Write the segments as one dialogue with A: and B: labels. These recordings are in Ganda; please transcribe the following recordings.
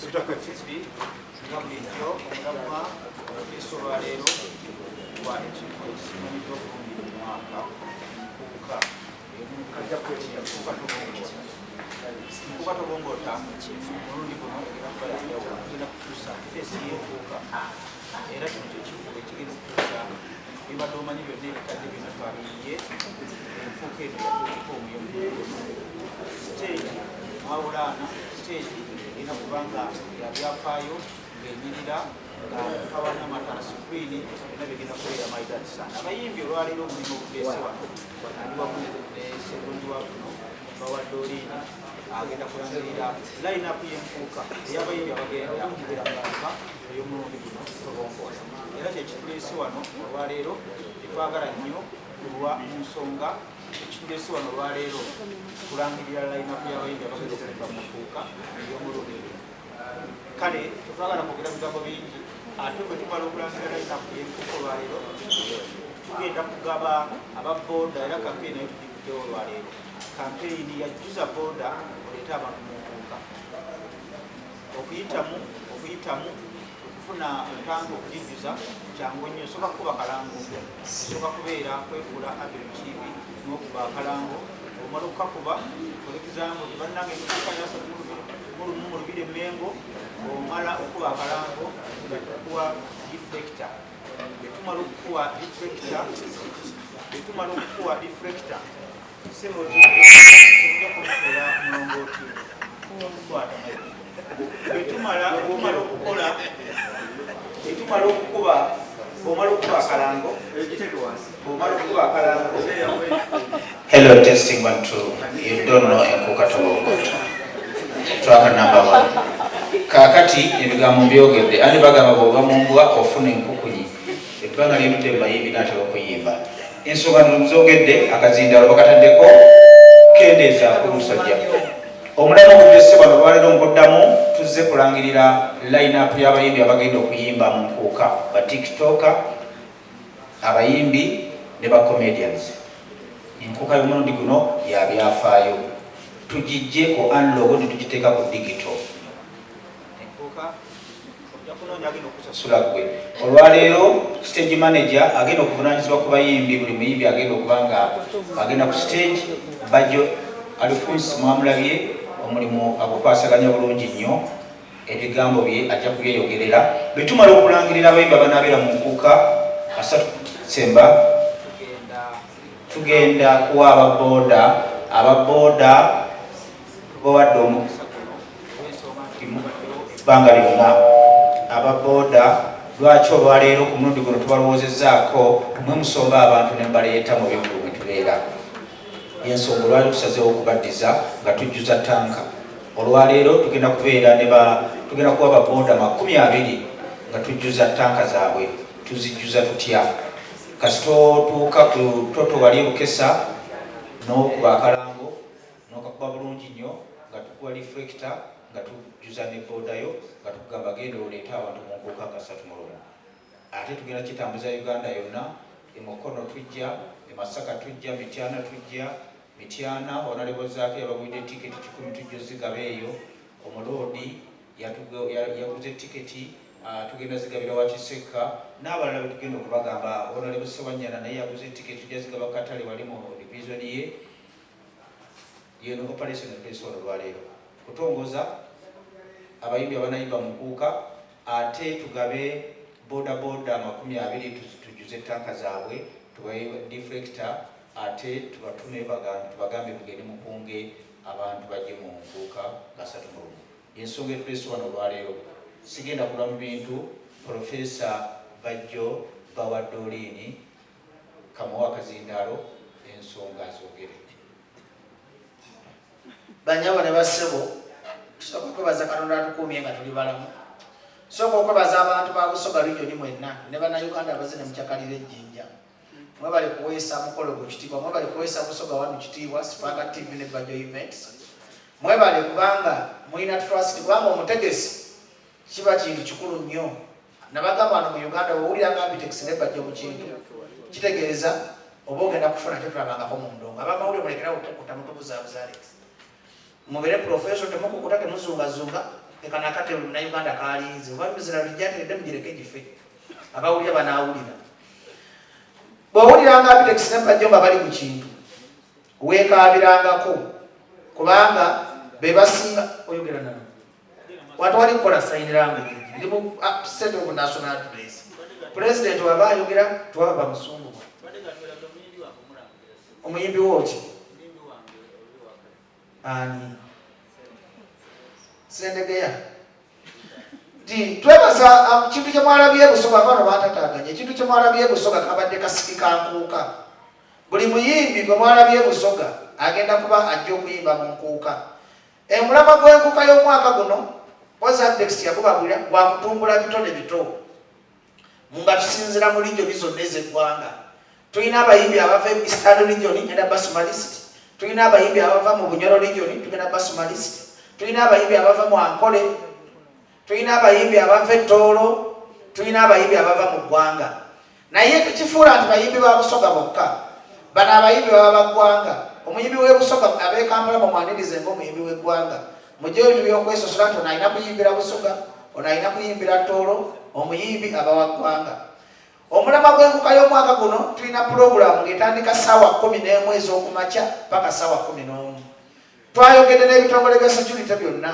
A: tutakatifu nga bulijjo omulamwa Kristo olwaleero wa ekiiko ekimanyiddwa obulungi mu mwaka nkuuka kajja kwetira nkuuka tobongoota omulundi guno era kubalanjawulo tugenda kutuusa feesi y'enkuuka era kino kyekivuga ekigenda okutuusa bibadde omanyi byonna ebikadde byonna twabiyiye enfuuka eno yatuukiko omuyomu siteegi mawulaana siteegi erina kubanga yabyafaayo ng'enyirira ng'abawana amatala sikwiini byonna bigenda kubeera maidatisana abayimbi olwaleero omulimu ogubeese wano ali wamu ne sekondi wa kuno bawadde oliini agenda kulangirira line-up y'enfuuka ey'abayimbi abagenda kubeera mwaka ey'omulundi guno tobongoota era kyekituleese wano olwaleero tetwagala nnyo kulwa mu nsonga ekituleese wano olwaleero kulangirira line-up y'abayimbi abagenda okulemba mu nfuuka ey'omulundi guno kale tetwagala kwogera bigambo bingi ate bwe tumala okulangirira line-up y'enfuuka olwaleero tugenda kugaba ababooda era kampeyini nayo tugikuddewo olwaleero kampeyini yajjuza booda oleete abantu mu nfuuka okuyitamu okufuna ntanga okujijjuza kyangu nnyo soka kuba kalango soka kubeera kwefuula abirikiibi n'okuba akalango omala okukakuba for example bannange enfuuka yasatu mu lubiri emmengo omala okuba akalango nga tukuwa deflector betumala okukuwa deflector semotuja mulongooti betumala okukuba omala okuba akalango Hello, testing 1 2. You don't know enkuuka tobongoota. Track number 1. Kakati ebigambo byogedde ani bagamba bw'oba mu mbwa ofuna enkukunyi ebbanga lyerudde mbayimbi n'atera okuyimba ensonga nzogedde akazindaalo bakataddeko kendeeza ku musajja omulamu ogugese bano lwaleero nkuddamu tuzze kulangirira line-up y'abayimbi abagenda okuyimba mu nkuuka ba tiktoka abayimbi ne ba comedians enkuuka y'omulundi guno yabyafaayo tugijje ku analog netugiteeka ku digital sula gwe olwaleero stage manager agenda okuvunanyizibwa ku bayimbi buli muyimbi agenda okuba nga agenda ku stage bajjo Alphonse mwamulabye omulimu agukwasaganya bulungi nnyo ebigambo bye ajja kubyeyogerera betumala okulangirira abayimbi abanaabeera mu nkuuka 3 December tugenda kuwa ababooda bawadde omukisa ebbanga lyonna ababooda lwaki olwaleero ku mulundi guno tubalowoozezaako mwe musomba abantu ne mbaleeta mu bivulu mwe tubeera ensonga olwali tusazeewo okubaddiza nga tujjuza tanka olwaleero tugenda kuba ababooda 20 nga tujjuza tanka zaabwe tuzijjuza tutya kasitotuuka ku toto wali bukesa n'okuba akalango n'okakuba bulungi nnyo nga tukuba reflector nga tujjuza ne boodayo nga tukugamba genda oleete abantu mu nkuuka nga 3 mu lumu ate tugenda kitambuza Uganda yonna emukono tujja emasaka tujja mityana onalebozaako yabagwidde etiketi 10 tujja zigaba eyo omuloodi yaguze etiketi tugenda zigabira wakiseka n'abalala betugenda okubagamba onalebosewanyana naye yaguze etiketi tujja zigaba katale wali mu division ye yeno operation place olwaleero kutongoza abayimbi abanayimba mu nkuuka ate tugabe bodaboda 20 tujjuze tanka zaabwe tubaye deflector ate tubatume tubagambe mugende mukunge abantu bajje mu nkuuka nga 3 mu lumu ensonga etuleese wano olwaleero sigenda kulwa mu bintu Profesa Bajjo bawadde oliini kamuwa akazindaalo ensonga zogere
B: banyawa ne bassebo tusooka okwebaza Katonda atukuumye nga tuli balamu sooka okwebaza abantu ba Busoga regioni mwenna ne bannayuganda abazze mu kyakalira ejjinja mwebale kuweesa mukolo gwe kitiibwa mwebale kuweesa Busoga wanu kitiibwa Spark TV ne Bajjo Events mwebale kubanga mulina trust kubanga omutegesi kiba kintu kikulu nnyo nabagamba wano mu Uganda owulira nga Ambitex ne Bajjo mu kintu kitegeeza oba ogenda kufuna tetulabangako mu ndongo abamawulire mulekerawo okukuta mutubuzaabuza Alex mubere profession temukukuta temuzungazunga ekana akate buli munnayuganda kalinze oba mizira lujategedde mugireke gife abawulira banaawulira bw'owuliranga Apitex ne bajjo nga bali mu kintu weekaabirangako kubanga be basinga oyogera nabo watwali kukola sign language ndi mu state of national address president waba ayogera twaba musungu omuyimbi woki ani sendegeya ti twebaza kintu kye mwalabye Busoga abana batataganye ekintu kye mwalabye Busoga kabadde kasiki kankuuka buli muyimbi gwe mwalabye Busoga agenda kuba ajja okuyimba mu nkuuka emulama gw'enkuuka y'omwaka guno Apitex yakubabwira gwakutumbula bitone bito nga tusinzira mu region zonna ez'eggwanga tulina abayimbi abava e Eastern region ngenda Basumalist tulina abayimbi abava mu Bunyoro region tugenda Basumalist tulina abayimbi abava mu Ankole tulina abayimbi abava e Tooro tulina abayimbi abava mu ggwanga naye tukifuula nti bayimbi ba Busoga bokka bano abayimbi baba baggwanga omuyimbi w'e Busoga ab'e Kampala mumwanirize ng'omuyimbi w'eggwanga mujjeyo ebintu by'okwesosola nti ono alina kuyimbira Busoga ono alina kuyimbira Tooro omuyimbi aba wa ggwanga omulama gw'enkuuka y'omwaka guno tulina pulogulaamu ng'etandika ssaawa 11 ez'okumakya paka ssaawa 11 twayogedde n'ebitongole bya security byonna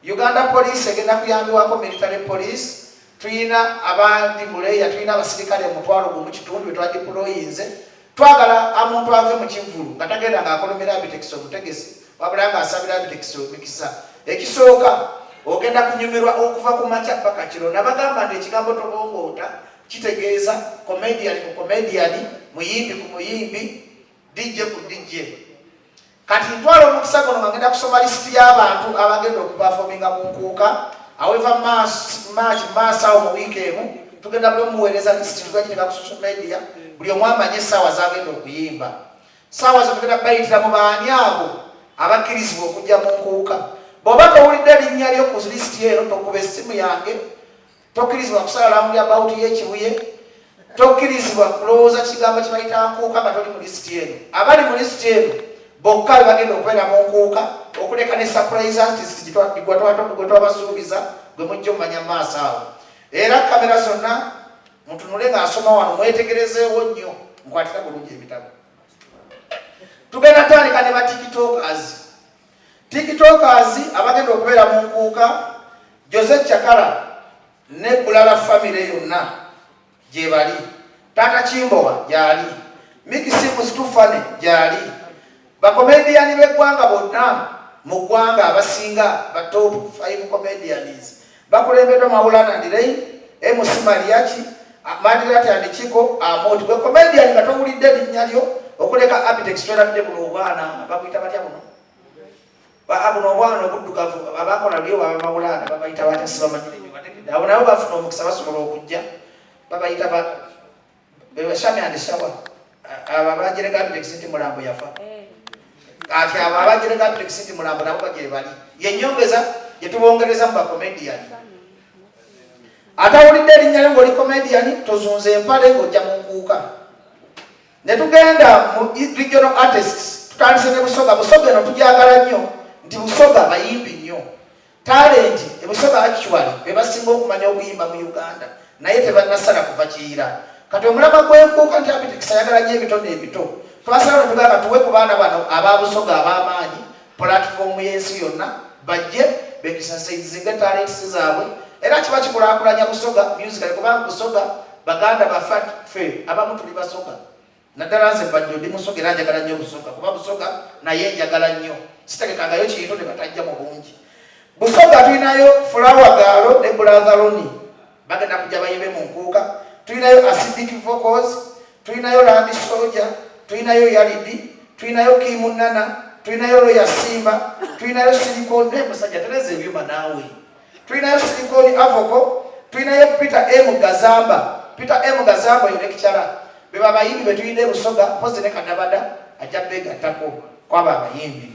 B: Uganda Police egenda kuyambibwako military police tulina abandi muleya tulina abasirikale 1,000 kitundu betwadiployinze twagala omuntu ave mu kivulu nga tagenda ng'akolomera Apitex omutegesi wabula ng'asabira Apitex emikisa ekisooka ogenda kunyumirwa okuva ku makya paka kiro nabagamba nti ekigambo tobongoota kitegeeza comedian ku comedian muyimbi ku muyimbi DJ ku DJ kati ntwala omukisa guno nga ngenda kusoma lisiti y'abantu abagenda okupafominga mu nkuuka aweva maasi awo mu wiiki emu tugenda buli omuweereza lisiti tugagireka ku social media buli omu amanye essaawa zagenda okuyimba ssaawa zetugenda bayitira mu baani abo abakkirizibwa okujja mu nkuuka bw'oba towulidde erinnya lyo ku lisiti eno tokuba essimu yange tokkirizibwa kusala lamuli abawuti y'ekibuye tokkirizibwa kulowooza kigambo kye bayita nkuuka nga toli mu lisiti eno abali mu lisiti eno bokka bagenda okubeera mu nkuuka okuleka ne surprise artist gwe twabasuubiza gwe mujja omumanya mu maaso awo era kamera zonna mutunule ng'asoma wano mwetegerezeewo nnyo nkwatira bulungi ebitabo tugenda tandika ne batikitokers abagenda okubeera mu nkuuka Jose Chakala ne Bulala family yonna gye bali Tata Kimbowa gyali Mikisi Mustufane gyali bakomediani b'eggwanga bonna mu ggwanga abasinga ba top 5 comedians bakulembeddwa Maulana Ndirei MC Mariachi Madirati Andikiko Amoti gwe comedian nga towulidde erinnya lyo okuleka Apitex twalabidde buno obwana bakuyita batya buno buno obwana obuddugavu abakola lyo baba Maulana babayita batya sibamanyi abo nabo bafuna omukisa basobola okujja babayita bebashami andishawa abo abagireka Apitex nti mulambo yafa ati abo abagireka Apitex nti mulambo nabo bagye bali yenyongeza yetubongereza mu bakomedian atawulidde erinnya lyo ng'oli comedian tozunze empale ng'ojja mu nkuuka ne tugenda mu regional artists tutandise ne Busoga eno tujagala nnyo nti Busoga bayimbi nnyo talent Busoga actually be basinga okumanya okuyimba mu Uganda naye tebannasala kuva Kiyira kati omulama gw'enkuuka nti Apitex ayagala nnyo ebitone ebito twasala ne tugamba tuwe ku baana bano aba Busoga ab'amaanyi platform y'ensi yonna bajje bekisasayizinge talents zaabwe era kiba kikulaakulanya Busoga musical kubanga Busoga baganda baffe abamu tuli Basoga naddala nze bajjo ndi Musoga era njagala nnyo Busoga kuba Busoga naye njagala nnyo sitegekangayo kintu ne batajja mu bungi Busoga tulinayo Flower Girl ne Brother Roni bagenda kujja bayimbe mu nkuuka tulinayo Acidic Vocals tulinayo Land Soldier tulinayo Yalidi tulinayo Kimunana tulinayo Roya Simba tulinayo Silicon musajja tereza ebyuma naawe tulinayo Silicon Avoko tulinayo Peter M Gazamba yunekikyala beba abayimbi betulina Busoga pozi ne Kadabada ajja begattako kwaba abayimbi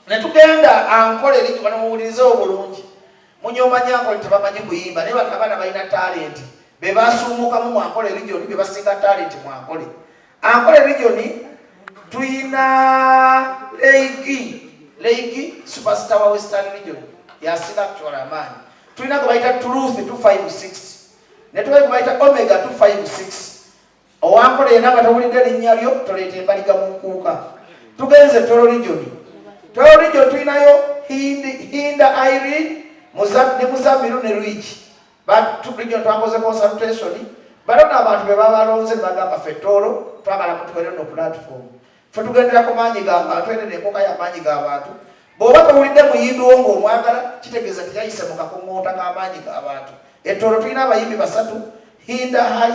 B: ne tugenda Ankole eri banomuwulirize obulungi munyomanya Ankole tebamanyi kuyimba naye abaana balina talent be basuumukamu mu Ankole region be basinga talent mu Ankole region tuyina Leigi superstar wa Western region yasinga kutwala amaanyi. Tulina gwe bayita Truth 256 ne tubaye gwe bayita Omega 256. Owankole yenna nga tawulidde erinnya lyo toleeta embaliga mu nkuuka. Tugenze Toro Region. Toro Region tulinayo Hinda Irene ne Muzamiru ne Luigi. Region twakoze consultation. Balona abantu be babalonze ne bagamba ffe Toro twagala mutubeere no platform. Ffe tugendera ku maanyi g'abantu ene n'enkoka y'amaanyi g'abantu. Bw'oba towulidde muyimbi wo ng'omwagala kitegeeza teyayise mu kakungoota k'amaanyi g'abantu. Ettoro tulina abayimbi basatu, Hinda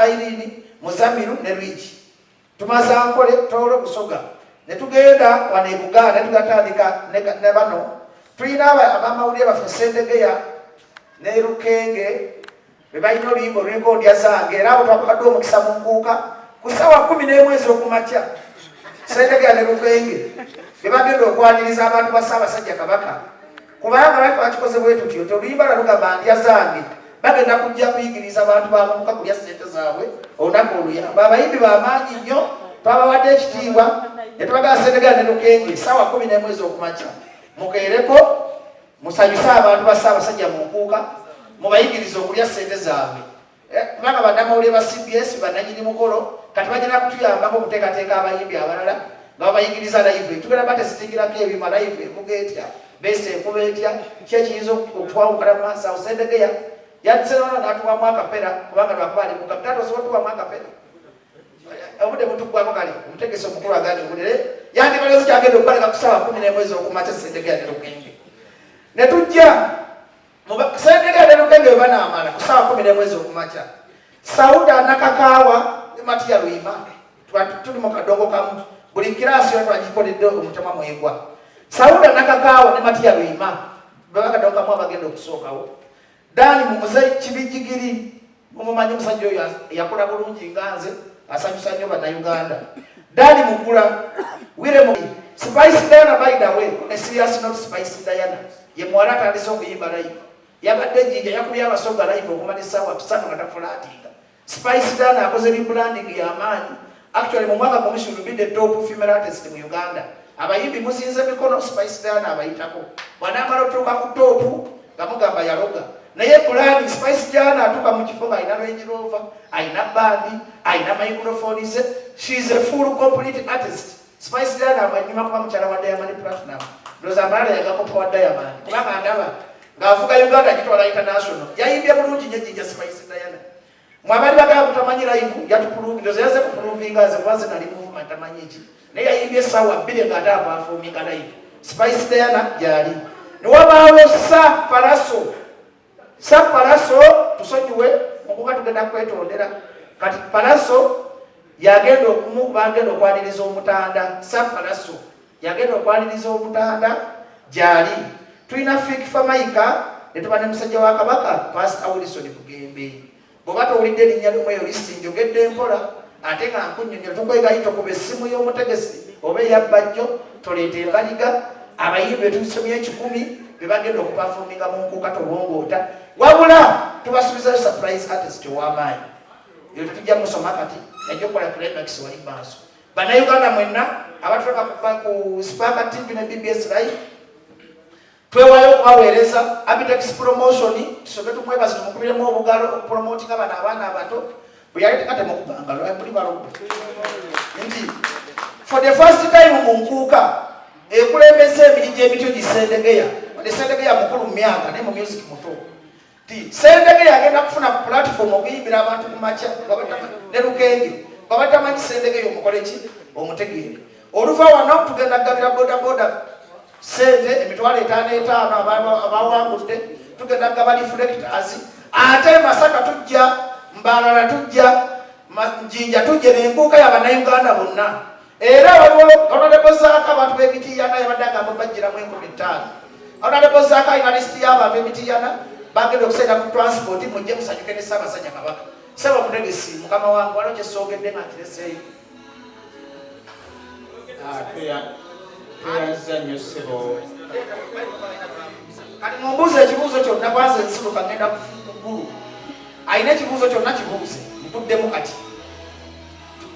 B: Irene, Muzamiru ne Luigi. Tumaze ankole Toro Busoga. Ne tugenda wano e Buganda ne tugatandika ne bano. Tulina abamawulire baffe Sendegeya ne Rukenge be balina oluyimba olulikondya zange era abo twabagadde omukisa mu nkuuka ku ssaawa 11 ez'okumakya. Sendegeya ne Rukenge be bagenda okwaniriza abantu ba Ssaabasajja Kabaka. Kubanga lwaki twakikoze bwe tutyo oluyimba lwa lugamba ndya zange bagenda kujja kuyigiriza abantu bamuka kulya ssente zaabwe olunaku oluyamba. Abayimbi b'amaanyi nnyo twabawadde ekitiibwa ne tubagala Sendegeya ne Rukenge ssaawa 11 ez'okumakya mukeereko musanyuse abantu ba Ssaabasajja mu nkuuka mubayigiriza okulya ssente zaabwe. Kubanga bannamawulire ba CBS bannanyini mukolo kati bagenda kutuyambako okuteekateeka abayimbi abalala nga babayigiriza live. Tugenda batesitingirako ebima live evuga etya bese ekuba etya ki ekiyinza okutwawukana mu maaso awo. Sendegeya yandise nono n'atuwamu akapera kubanga lwakuba ali muka mutato osobola tuwamu akapera obudde butuggwako kale omutegesi omukulu agandi obulere yandibalezo kyagenda okubaleka ku ssaawa 11 ez'okumakya Sendegeya ne Rukenge ne tujja Sendegeya ne Rukenge bwe banaamala ku ssaawa 11 ez'okumakya Sauda Nakakaawa ne Matiya Luyima tuli mu kadongo kamu buli kiraasi yo twagikoledde omutemwa mwegwa. Sauda Nakakaawa ne Matiya Luyima bwe bakadongo kamu abagenda okusookawo. Dani mumuze Kibijigiri mumumanyi musajja oyo yakola bulungi nga nze asanyusa nnyo bannayuganda. Dani Mugula Wire mu Spice Diana by the way a serious not Spice Diana ye mwala atandise okuyimba live yabadde Jinja yakubye abasoga live okumala essaawa 3 nga tafulatinga. Spice Diana akoze rebranding y'amaanyi. Actually mu mwaka gumu she will be the top female artist mu Uganda. Abayimbi muzinze mikono Spice Diana abayitako bw'anaamala otuuka ku topu nga mugamba yaloga naye brand Spice Diana atuuka mu kifo ayina Range Rover, ayina bandi, ayina microphones. She is a full complete artist. Spice Diana abanyuma kuba mukyala wa Diamond Platinum. Ndoza amala yagakopa wa Diamond kubanga ndaba ng'avuga Uganda agitwala international. Yayimbye bulungi nnyo Jinja Spice Diana. Mwabali bagala kutamanyi live yatupuluvi ndoza yaze kupuluvinga aze kubanze nali movement tamanyi ki naye yayimbye essaawa 2 ng'ate apafuminga live. Spice Diana gyali ne wabaawo Palaso tusonyiwe okuba tugenda kwetondera kati Palaso yagenda bagenda okwaniriza omutanda. Palaso yagenda okwaniriza omutanda gyali. Tulina Fikfa Maika ne tuba ne musajja wa Kabaka Pastor Wilson Bugembe. Bw'oba towulidde erinnya limu eyo lisiti njogedde mpola ate nga nkunnyonnyola tukwegayita okuba essimu y'omutegesi oba eyabbajjo toleeta embaliga abayimbi etusomye 10 be bagenda okupafuminga mu nkuuka tolwongoota wabula tubasuubizayo surprise artist ow'amaanyi eyo tetujja musoma kati najja okukola climax wali maaso. Bannayuganda mwenna abatuloka ku Spark TV ne BBS Live twewayo okubaweereza Abitex promotion tusoke tumwebaze tumukubiremu obugalo okupromotinga bano abaana abato bwe yali tekatemukubanga lwabuli balo nti for the first time mu nkuuka ekulembeza emiri gy'emityo gisendegeya ne Sendegeya mukulu mu myaka naye mu music muto ti Sendegeya agenda kufuna ku platform okuyimbira abantu ku makya ne Rukenge babatamanyi Sendegeya omukole ki omutegeere oluva wano tugenda kugabira bodaboda sente emitwalo 5 abawangudde tugenda kugaba reflectors ate Masaka tujja Mbalala tujja Jinja tujja n'enkuuka y'Abannayuganda bonna era waliwo Honorable Zaaka abantu b'Emityana yabadde agamba bajjiramu 15,000 Honorable Zaaka ayina lisiti y'abantu Emityana bagenda okusaira ku transport mujje musanyuke ne Ssaabasajja Kabaka. Saba mutegesi mukama wange waliwo kyesoogedde nga nkireseeyo.
A: Tuyazza nnyo ssebo.
B: Kati mumbuuze ekibuuzo kyonna kwanza ensuluka ngenda kuggulu. Ayina ekibuuzo kyonna kibuuze mutuddemu kati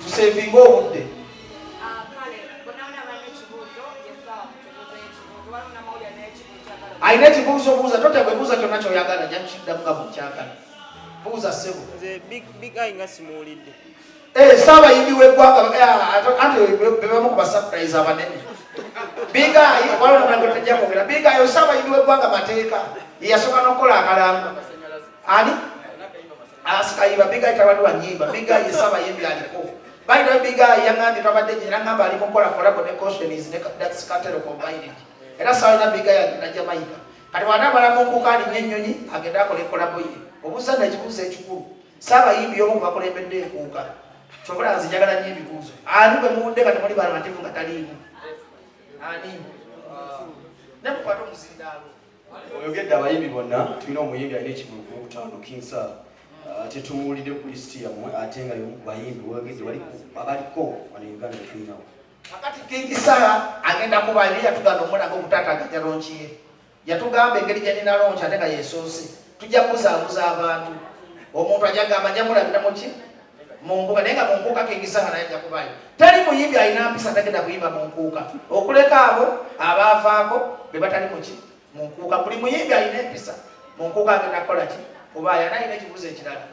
B: tuseevinga obudde.
C: Kale, bonaona bane ekibuuzo yesaawa mutegeeza ekibuuzo waliwo namawulire n'ekibuuzo
B: Aina ekibuuzo buuza totegwe buuza kyonna kyoyagala nja kiddamu nga bukyagala. Buuza ssebo.
C: Nze big eye nga simuwulidde.
B: Ssaabayimbi w'eggwanga anti bebamu ku basapurayizi abanene. Big eye waliwo namulango tajja kwogera. Big eye ssaabayimbi w'eggwanga Mateeka ye yasooka n'okukola akalambo. Ani? Asikayiba Big eye tawali wa nnyimba. Big eye ye ssaabayimbi aliko. By the way, Big eye yaŋŋambye twabadde gye era ŋŋamba ali mu kukola kolabo ne Cautionees ne Dax Cartel combined. Era sawalina Big eye agenda Jamaica. Kati bw'anaamala mu nkuuka alinnya ennyonyi agenda akola ekkolabo ye. Obuuza n'ekibuuzo ekikulu. Saabayimbi y'omu bakulembedde enkuuka. Kyokula nzijagala nnyo ebibuuzo. Ani bwe muwudde nga temuli balamativu nga taliimu? Ani? Ne mukwate omuzindaalo.
D: Oyogedde abayimbi bonna tulina omuyimbi alina ekivulu ku 5 King Sir. Tetumuwulidde ku lisiti yammwe ate nga y'omu ku bayimbi oyogedde abaliko wano Uganda tulinawo.
B: Kakati King Sir agenda kuba yali yatugamba omulaga okutaataganya lonki ye. Yatugamba engeri gye nina lonki ate nga yeesoose. Tujja kubuzaabuza abantu. Omuntu ajja gamba nja mulabira mu ki? Mu nkuuka naye nga mu nkuuka King Sir naye ajja kubayo. Teri muyimbi alina mpisa tagenda kuyimba mu nkuuka. Okuleka abo abaavaako be batali mu ki? Mu nkuuka. Buli muyimbi alina empisa. Mu nkuuka agenda kukola ki? Oba yana alina ekibuuzo ekirala.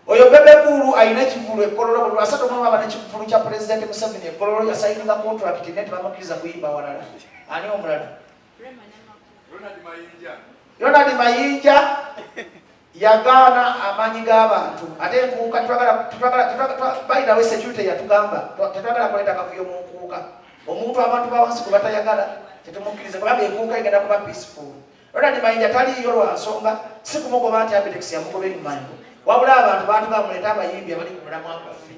B: Oyo Bebe Cool alina ekivulu ekkololo buli asatu mu aba n'ekivulu kya Pulezidenti Museveni ekkololo yasayininga contract ne tebamukkiriza kuyimba walala. Ani omulala? Ronald Mayinja yagaana amaanyi g'abantu ate enkuuka balina we security yatugamba tetwagala kuleeta kavuyo mu nkuuka. Omuntu abantu bawansi gwe batayagala tetumukkiriza kubanga enkuuka egenda kuba peaceful. Ronald Mayinja taliiyo lwa nsonga si kumugoba nti Abetex yamugoba enyumango wabula abantu baatugamba muleeta abayimbi abali ku mulamwa gwaffe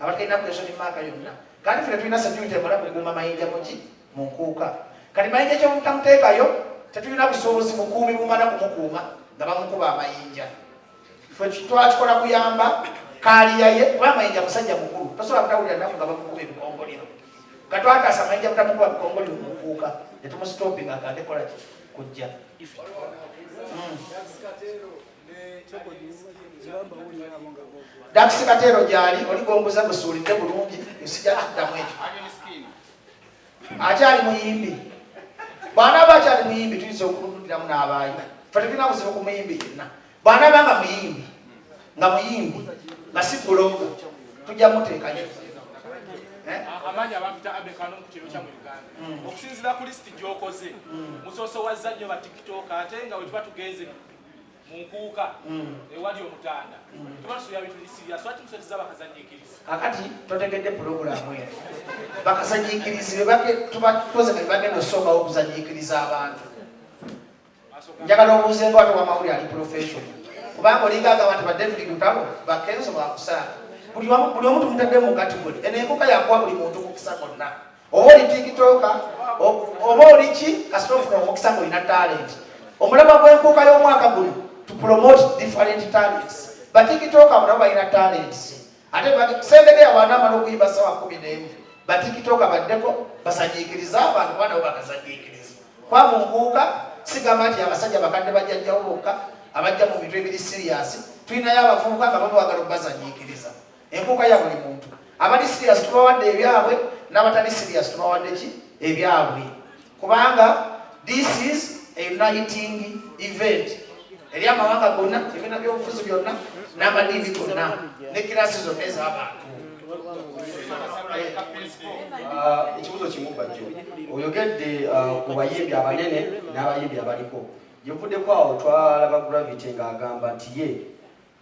B: abatalina kwesoni maaka yonna kandi ffe tetulina security emala kukuuma Mayinja muki mu nkuuka. Kati Mayinja kyomutamuteekayo tetulina busobozi bukuumi bumala kumukuuma nga bamukuba amayinja. Ffe twakikola kuyamba kaaliya ye kuba Mayinja musajja mukulu tosobola kutawulira nnaku nga bamukuba ebikongoliro. Katwataasa Mayinja butamukuba bikongoliro mu nkuuka ne tumusitopinga agende kola kujja. Dax Cartel gyali oligombuza gusuulidde bulungi esijja kiddamu ekyo. Akyali muyimbi. Bw'anaaba akyali muyimbi tuyinza okulundiramu n'abaayi. Ffe tetulina buzibu ku muyimbi yenna. Bw'anaaba nga muyimbi nga si bulongo tujja muteekayo.
E: Amaanyi abapita abekano mu kiro kya mu Uganda. Okusinziira ku lisiti gy'okoze musoose wazza nnyo ba TikTok ate nga bwe tuba tugenze mu nkuuka ewali omutanda. Tuba tusuubira bintu bisiriya swati musoteza bakazanyiikiriza.
B: Kakati totegedde pulogulaamu eyo. Bakazanyiikirizi tuba tukozesa be bagenda okusookawo okuzanyiikiriza abantu. Njagala obuuze nga watu w'amawulire ali professional. Kubanga oligagamba nti ba David Lutalo bakenzo bakusaala. Buli omu tumutadde mu kategori. Eno enkuuka yakuwa buli muntu mukisa gonna. Oba oli tikitoka, oba oli ki kasita ofuna omukisa ng'olina talent. Omulama gw'enkuuka y'omwaka guno to promote different talents. Batikitoka nabo balina talents. Ate Sembege bw'anaamala okuyimba ssaawa 11 batikitoka baddeko basanyiikiriza abantu kuba nabo bakazanyiikiriza. Kwa mu nkuuka sigamba nti abasajja bakadde bajjajjawo bokka abajja mu bintu ebiri serious. Tulinayo abavubuka nga baba bagala okubazanyiikiriza. Enkuuka ya buli muntu. Abali serious tubawadde ebyabwe n'abatali serious tubawadde ki ebyabwe. Kubanga this is a uniting event. Eri amawanga gonna ebibiina by'obufuzi byonna n'amadiini gonna ne kirasi zonna ez'abantu.
D: Ekibuuzo kimu bajjo oyogedde ku bayimbi abanene n'abayimbi abaliko. Yevuddeko awo twalaba Gravity ng'agamba nti ye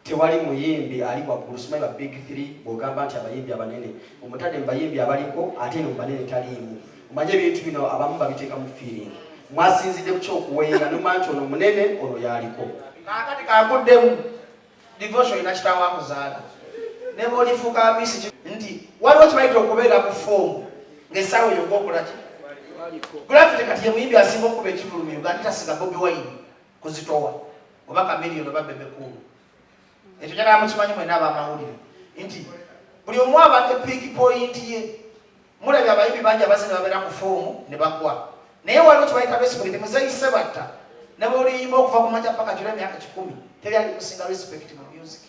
D: tewali muyimbi ali waggulu simanyi ba big 3 bw'ogamba nti abayimbi abanene omutadde mu bayimbi abaliko ate no mu banene taliimu. Omanye ebintu bino abamu babiteeka mu feeling. Mwasinzidde ku ky'okuwenga nomanyi nti ono munene ono yaliko.
B: Kaakati kaguddemu devotion ina kitaawo akuzaala. Ne bw'olifuuka misi nti waliwo kibayita okubeera ku foomu ng'essaawa eyo ng'okola ki? Gravity kati ye muyimbi asinga okuba ekivulu mu Uganda tasiga Bobi Wine kuzitowa oba Chameleone oba Bebe Cool. Ekyo njagala mukimanyi mwenna ab'amawulire nti buli omu aba ne peak point ye. Mulabye abayimbi bangi abasinga babeera ku foomu ne bagwa. Naye waliwo kibayita respect muzeyise batta ne bw'oliyimba okuva ku makya paka kiro emyaka 10 teri ali kusinga respect mu music.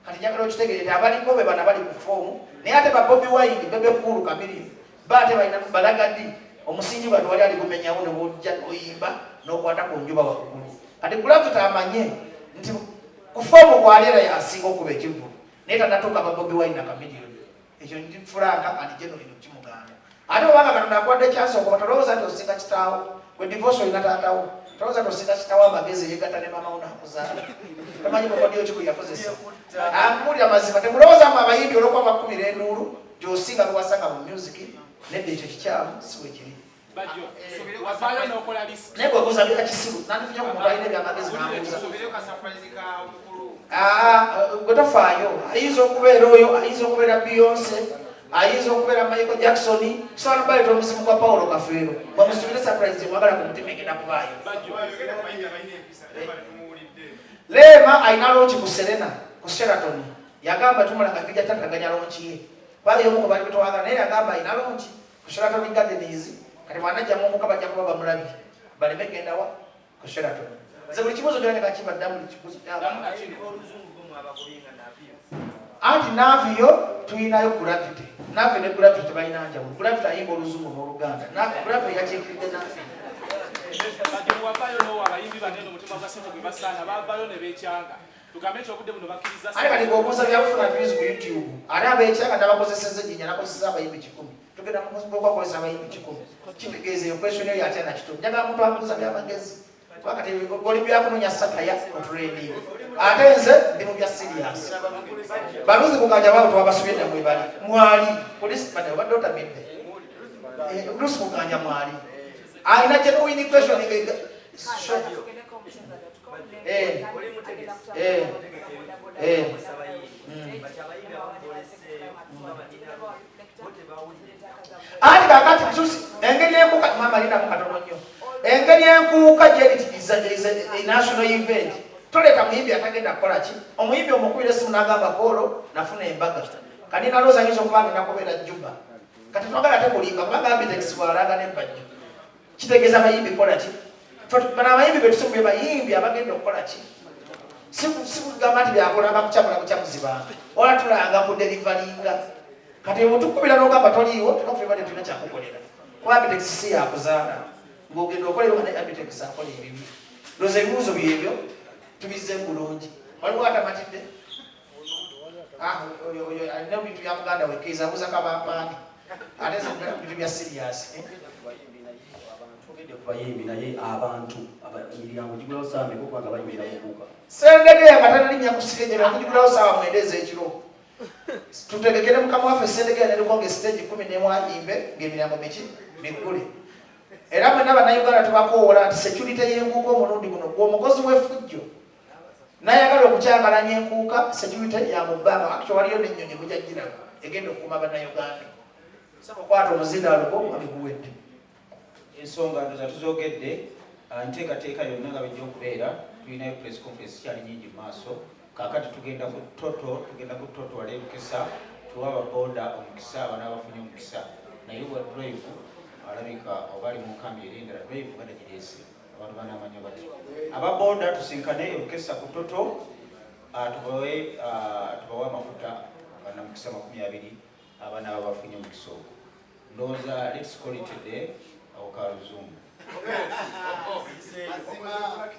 B: Kati njagala okitegeere nti abaliko be bana bali ku foomu naye ate ba Bobi Wine Bebe Cool Chameleone ba ate balina balagadi omusingi bwati wali ali gumenyawo ne bwojja oyimba n'okwata ku njuba waggulu kati Gravity amanye nti ku foomu kwaleera yasinga okuba ekivulu naye tanatuuka Bobi Wine na Chameleone ekyo ndi Franka and General kimuganda ate obanga Katonda akwadde kyasooka tolowooza nti osinga kitaawo gwe divorce olina taatawo tolowooza nti osinga kitaawo amagezi yegatta ne maama wo n'akuzaala tamanyi mukodyo ki gwe yakozesa akumulira mazima temulowoozamu abayimbi olwokuba bakumira enduulu gy'osinga bewasanga mu music nedda ekyo kikyamu si bwe kiri naye gwe guzabira kisiru nandifunya ku muntu alina ebyamagezi n'amuuza gwe tofaayo ayinza okubeera oyo ayinza okubeera Beyonce ayinza okubeera Michael Jackson kisobola kubaleta omuzimu gwa Paulo Kafeero bamusubire surprise mwagala ku mutima egenda kubaayo Lema ayina lonchi ku Serena ku Sheraton yagamba tumulanga kijja tataganya lonchi ye bali yomu bali bitwagala naye yagamba ayina lonchi ku Sheraton Gardens kati mwanajja mu mukaba jja kuba bamulabi bali megenda wa ku Sheraton ze buli kibuzo gyonna kakiba damu kibuzo damu anti Navio tuyinayo Gravity Navio ne Gravity tebalina njawulo Gravity ayimba oluzungu n'oluganda Gravity yakiikiride Navio
E: wabayo no abayimbi banene omutima gwa sente gwe basaana bavayo ne beekyanga tugambe ekyo obudde buno bakkiriza
B: ate kati ng'obuuza byakufuna views ku YouTube ate abeekyanga n'abakozeseza ejjinya nakozesa abayimbi 10 tugenda mukwakozesa abayimbi 10 kitegeeza eyo question eyo yatya na kitundu njagala muntu abuuza byamagezi wakati oli byakunoonya sataya otulendiyo ate nze ndi mu bya serious baluzi kuganja baabo twabasubye namwe bali mwali polisi bane obadde otamidde lusi kuganja mwali aina genuine question ati kakati kususi engeri y'enkuuka mama linda mukatono nnyo engeri y'enkuuka gyeri is a national event toleka muyimbi atagenda kukola ki omuyimbi omukubira essimu n'agamba koolo nafuna embaga kati nalooza ayinza okuba agenda kubeera Juba kati twagala ate kulimba kubanga Abitex bw'alaga n'embajjo kitegeeza abayimbi kola ki bano abayimbi betusomye bayimbi abagenda okukola ki si kugamba nti byakolanga kukyamuzibanga ola tulanga kuderivalinga kati otukubira n'ogamba toliiwo tukafulibadde tulina kyakukolera kuba Abitex si yakuzaala ng'ogenda okolerwa ne Abitex akola ebibi looza ebibuuzo byebyo tubize bulungi waliwo atamatidde oyo alina ebintu bya muganda wekkiriza abuuza kabampaani ate nze bintu bya serious
D: bayimbi naye abantu emiryango gigulawo saawa meka okubanga bayimbira mukuuka
B: sendegeya nga tanalinnya kusikenjera kugigulawo saawa mwenda ez'ekiro tutegekere mukama waffe sendegeya nerukonga esiteegi 11 ayimbe ng'emiryango miki miggule era mwenna bannayuganda tubakoowola nti security y'enkuuka omulundi guno gw'omukozi w'effujjo nayagala okukyangalanya enkuuka security ya mu bbanga akityo waliyo n'ennyonyi bujajjira egenda okukuuma bannayuganda saba okwata omuzindaalo gwo wabiguwedde
A: ensonga ndoza tuzogedde nteekateeka yonna nga bijja okubeera tulinayo press conference kyali nyingi mu maaso kaakati tugenda ku toto wali emikisa tuwa ababoda omukisa abana abafunye omukisa naye bwa drive alabika oba ali mu nkambi erindala drive ganda gireese abantu banamanya bati ababoda tusinkane emikisa ku toto tubawe amafuta banamukisa 20 abana abafunye omukisa ogwo ndowooza let's call it a day. Au Karuzungu.